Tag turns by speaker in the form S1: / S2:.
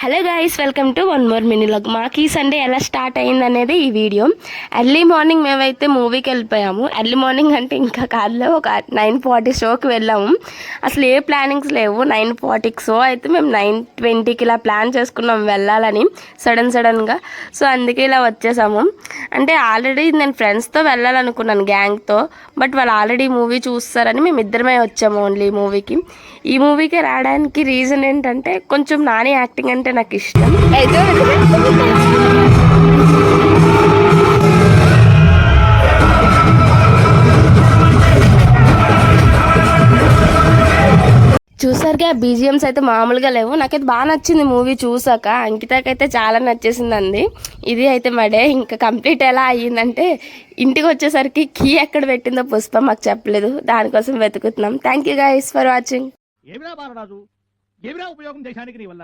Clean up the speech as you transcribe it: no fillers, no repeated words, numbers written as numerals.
S1: Hello guys, welcome to one more mini vlog. మాకు ఈ Sunday ఎలా స్టార్ట్ అయింది అనేది ఈ వీడియో. ఎర్లీ మార్నింగ్ మేమైతే మూవీకి వెళ్ళిపోయాము. ఎర్లీ మార్నింగ్ అంటే ఇంకా కాదులో ఒక 9:40 షోకి వెళ్ళాము. అసలు ఏ ప్లానింగ్స్ లేవు. 9:40కి షో అయితే మేము 9:20కి ఇలా ప్లాన్ చేసుకున్నాం వెళ్ళాలని సడన్గా. సో అందుకే ఇలా వచ్చేసాము. అంటే ఆల్రెడీ నేను ఫ్రెండ్స్తో వెళ్ళాలనుకున్నాను, గ్యాంగ్తో. బట్ వాళ్ళు ఆల్రెడీ మూవీ చూస్తారని మేము ఇద్దరమే వచ్చాము ఓన్లీ మూవీకి. ఈ మూవీకి రావడానికి రీజన్ ఏంటంటే కొంచెం నాని యాక్టింగ్ అంటే నాకు ఇష్టం. చూసారుగా బీజిఎమ్స్ అయితే మామూలుగా లేవు. నాకైతే బాగా నచ్చింది మూవీ చూసాక. అంకితకైతే చాలా నచ్చేసిందండి. ఇది అయితే మడే ఇంకా కంప్లీట్ ఎలా అయ్యిందంటే ఇంటికి వచ్చేసరికి కీ ఎక్కడ పెట్టిందో పుష్ప మాకు చెప్పలేదు. దానికోసం వెతుకుతున్నాం. Thank you guys for watching.
S2: ఏమిరా బాలరాజు, ఏమిరా ఉపయోగం దేశానికి నీ వల్ల?